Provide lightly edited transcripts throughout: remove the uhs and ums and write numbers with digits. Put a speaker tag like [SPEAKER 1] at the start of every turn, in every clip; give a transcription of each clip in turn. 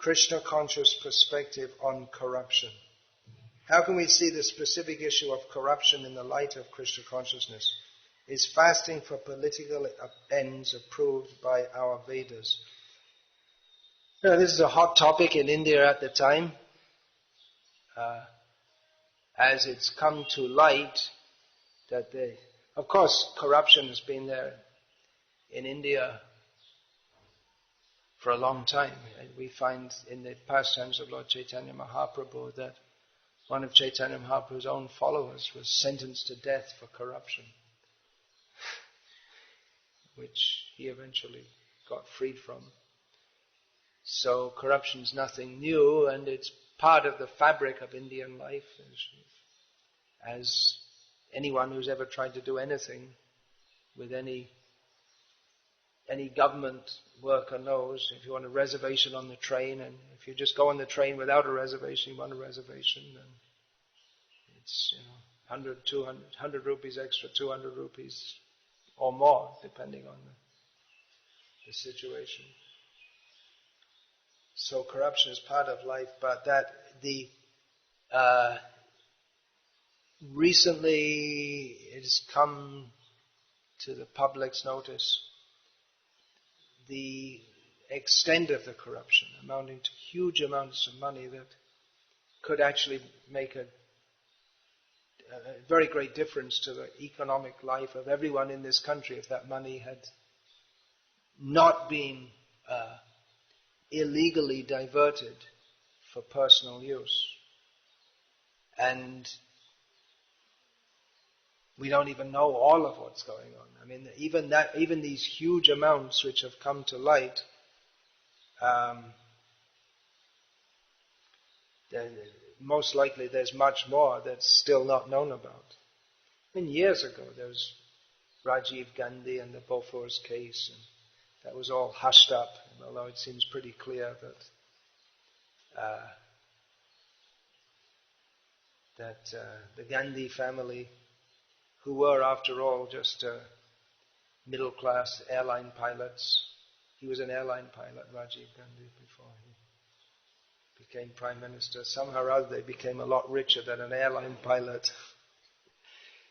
[SPEAKER 1] Krishna conscious perspective on corruption. How can we see the specific issue of corruption in the light of Krishna consciousness? Is fasting for political ends approved by our Vedas? Now, this is a hot topic in India at the time. As it's come to light that of course, corruption has been there in India for a long time. And we find in the pastimes of Lord Chaitanya Mahaprabhu that one of Chaitanya Mahaprabhu's own followers was sentenced to death for corruption, which he eventually got freed from. So corruption is nothing new, and it's part of the fabric of Indian life. As anyone who's ever tried to do anything with any government worker knows, if you want a reservation on the train, and if you just go on the train without a reservation, you want a reservation, then it's 100, 200, 100 rupees extra, 200 rupees or more, depending on the situation. So corruption is part of life, but recently it has come to the public's notice the extent of the corruption, amounting to huge amounts of money that could actually make a very great difference to the economic life of everyone in this country if that money had not been illegally diverted for personal use. And we don't even know all of what's going on. I mean, even these huge amounts which have come to light, most likely there's much more that's still not known about. I mean, years ago there was Rajiv Gandhi and the Bofors case, and that was all hushed up, although it seems pretty clear that the Gandhi family, who were, after all, just middle-class airline pilots. He was an airline pilot, Rajiv Gandhi, before he became Prime Minister. Somehow or other they became a lot richer than an airline pilot.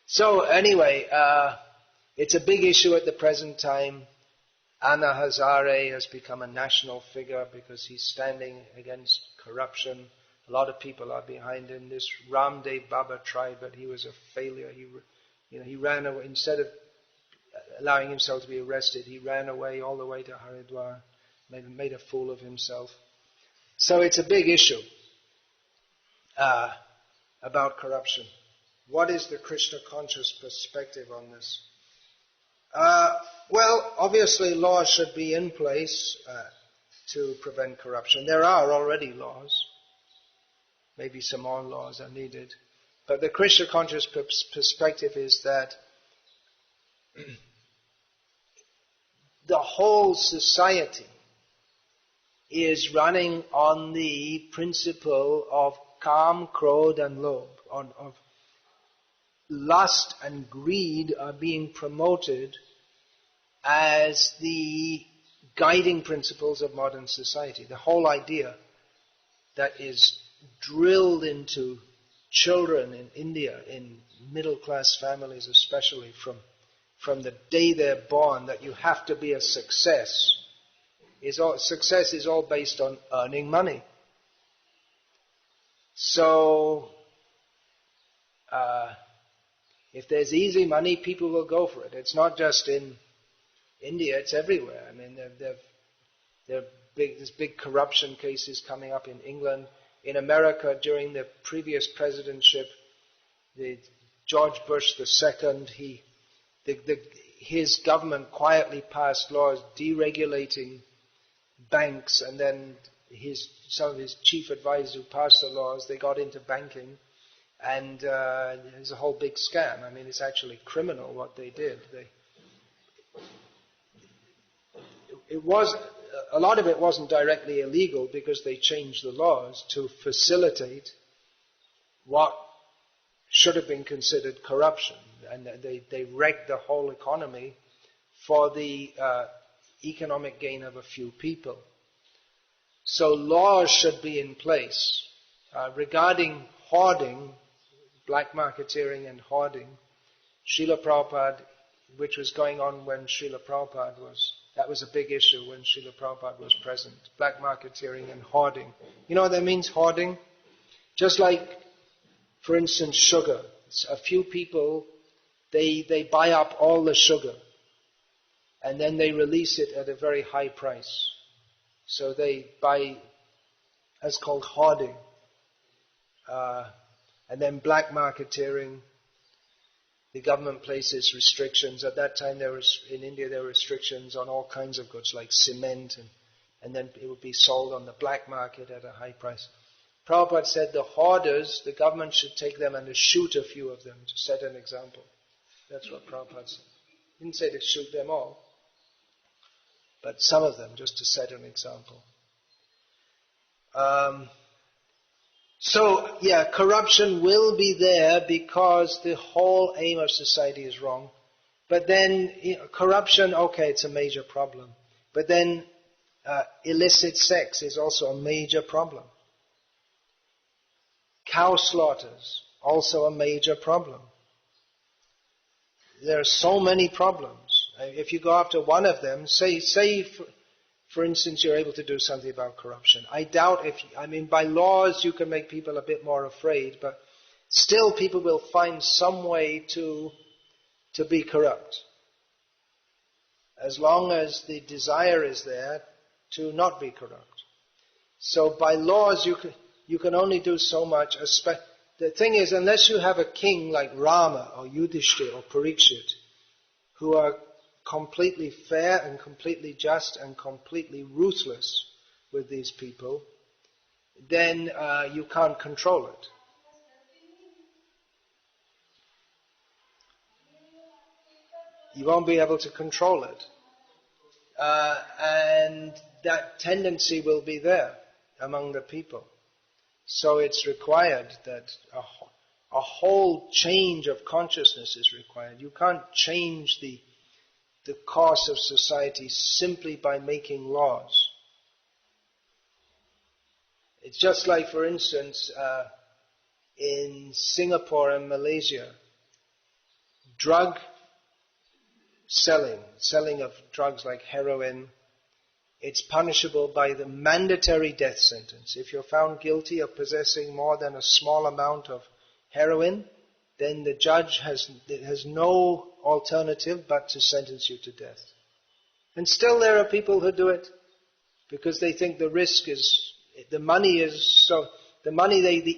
[SPEAKER 1] So anyway, it's a big issue at the present time. Anna Hazare has become a national figure because he's standing against corruption. A lot of people are behind him. This Ramdev Baba tried, but he was a failure. He ran away. Instead of allowing himself to be arrested, he ran away all the way to Haridwar, made a fool of himself. So it's a big issue about corruption. What is the Krishna conscious perspective on this? Well, obviously laws should be in place to prevent corruption. There are already laws. Maybe some more laws are needed. But the Krishna conscious perspective is that the whole society is running on the principle of Kam, Krodh and Lobh, of lust and greed are being promoted as the guiding principles of modern society. The whole idea that is drilled into children in India, in middle-class families especially, from the day they're born, that you have to be a success. Success is all based on earning money. So, if there's easy money, people will go for it. It's not just in India, it's everywhere. I mean, there's big corruption cases coming up in England. In America, during the previous presidentship, George Bush II, his government quietly passed laws deregulating banks, and then some of his chief advisors who passed the laws, they got into banking, and there's a whole big scam. I mean, it's actually criminal what they did. A lot of it wasn't directly illegal because they changed the laws to facilitate what should have been considered corruption. And they wrecked the whole economy for the economic gain of a few people. So laws should be in place regarding hoarding, black marketeering and hoarding. Srila Prabhupada, which was going on when Srila Prabhupada that was a big issue when Srila Prabhupada was present. Black marketeering and hoarding. You know what that means, hoarding? Just like, for instance, sugar. A few people, they buy up all the sugar and then they release it at a very high price. So they buy, that's called hoarding. And then black marketeering. The government places restrictions. At that time, in India, there were restrictions on all kinds of goods like cement, and then it would be sold on the black market at a high price. Prabhupada said the hoarders, the government should take them and shoot a few of them to set an example. That's what Prabhupada said. He didn't say to shoot them all, but some of them, just to set an example. So, corruption will be there because the whole aim of society is wrong. But then, corruption, okay, it's a major problem. But then, illicit sex is also a major problem. Cow slaughters, also a major problem. There are so many problems. If you go after one of them, say for instance, you're able to do something about corruption. I doubt by laws you can make people a bit more afraid, but still people will find some way to be corrupt. As long as the desire is there to not be corrupt. So by laws you can only do so much. The thing is, unless you have a king like Rama or Yudhishthira or Parikshit, who are completely fair and completely just and completely ruthless with these people, then you can't control it. You won't be able to control it. And that tendency will be there among the people. So it's required that a whole change of consciousness is required. You can't change the course of society simply by making laws. It's just like, for instance, in Singapore and Malaysia, drug selling of drugs like heroin, it's punishable by the mandatory death sentence. If you're found guilty of possessing more than a small amount of heroin, then the judge has no alternative but to sentence you to death. And still there are people who do it because they think the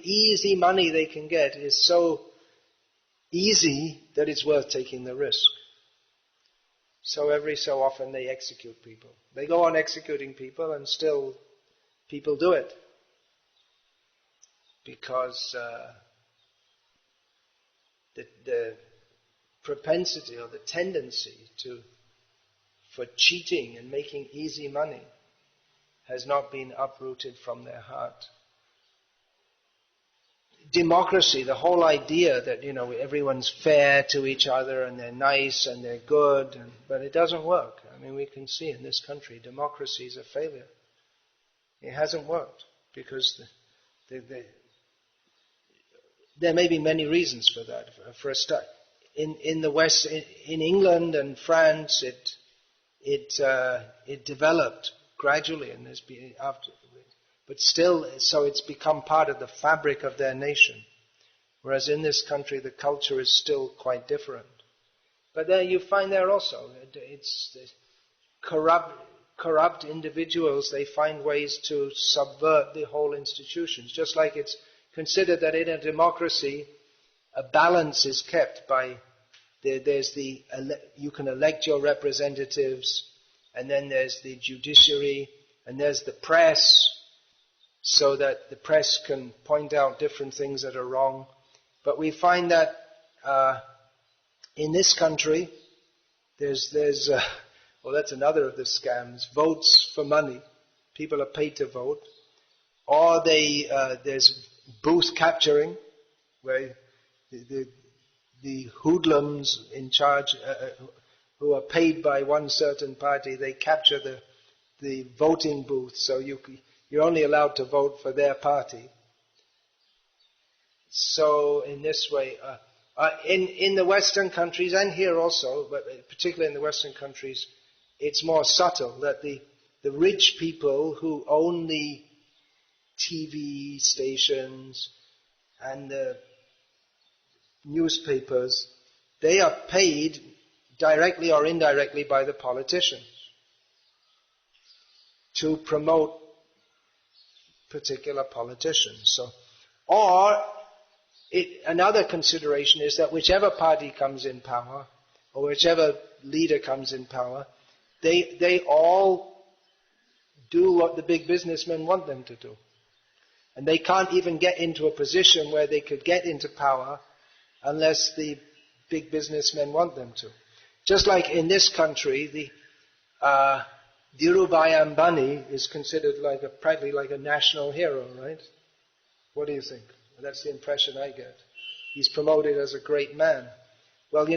[SPEAKER 1] easy money they can get is so easy that it's worth taking the risk. So every so often they execute people. They go on executing people and still people do it. Because the propensity or the tendency for cheating and making easy money has not been uprooted from their heart. Democracy, the whole idea that, everyone's fair to each other and they're nice and they're good, but it doesn't work. We can see in this country, democracy is a failure. It hasn't worked because there may be many reasons for that. For a start, in the West, in England and France, it developed gradually, and there's been after. But still, so it's become part of the fabric of their nation. Whereas in this country, the culture is still quite different. But there you find there also, it's corrupt individuals, they find ways to subvert the whole institutions. Just like it's considered that in a democracy, a balance is kept by, you can elect your representatives, and then there's the judiciary, and there's the press, so that the press can point out different things that are wrong. But we find that in this country, there's that's another of the scams, votes for money. People are paid to vote. Or there's booth capturing, where the hoodlums in charge, who are paid by one certain party, they capture the voting booth. So You're only allowed to vote for their party. So in this way, in the Western countries, and here also, but particularly in the Western countries, it's more subtle that the rich people who own the TV stations and the newspapers, they are paid directly or indirectly by the politicians to promote particular politicians. So, or another consideration is that whichever party comes in power, or whichever leader comes in power, they all do what the big businessmen want them to do. And they can't even get into a position where they could get into power unless the big businessmen want them to. Just like in this country, the Dhirubhai Ambani is considered practically like a national hero, right? What do you think? That's the impression I get. He's promoted as a great man. Well,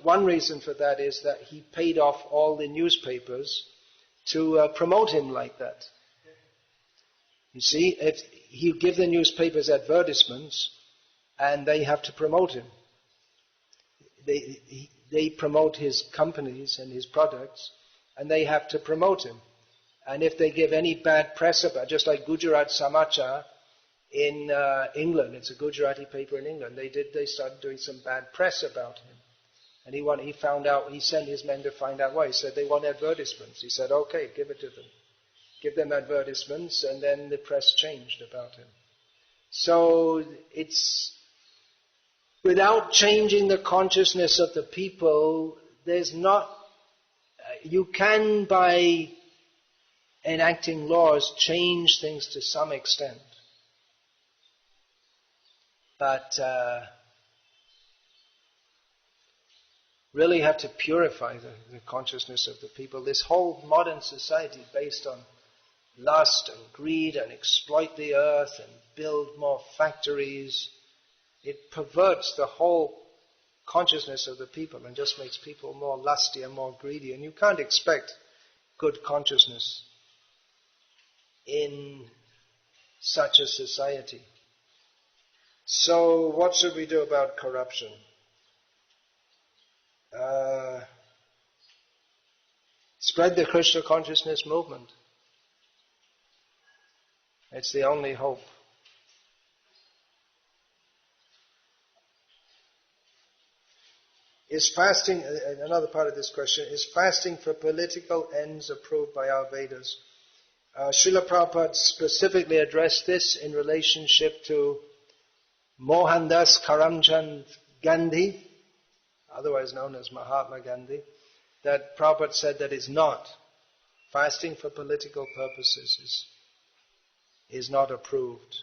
[SPEAKER 1] one reason for that is that he paid off all the newspapers to promote him like that. You see, if you give the newspapers advertisements, and they have to promote him. They promote his companies and his products, and they have to promote him. And if they give any bad press about, just like Gujarat Samachar in England, it's a Gujarati paper in England, they started doing some bad press about him. And he sent his men to find out why. He said they want advertisements. He said, okay, give it to them. Give them advertisements, and then the press changed about him. So it's, without changing the consciousness of the people, you can, by enacting laws, change things to some extent. But really have to purify the consciousness of the people. This whole modern society based on lust and greed and exploit the earth and build more factories, it perverts the whole consciousness of the people and just makes people more lusty and more greedy. And you can't expect good consciousness in such a society. So what should we do about corruption? Spread the Krishna consciousness movement. It's the only hope. Is fasting, another part of this question, is fasting for political ends approved by our Vedas? Srila Prabhupada specifically addressed this in relationship to Mohandas Karamchand Gandhi, otherwise known as Mahatma Gandhi, that Prabhupada said that is not. Fasting for political purposes is not approved.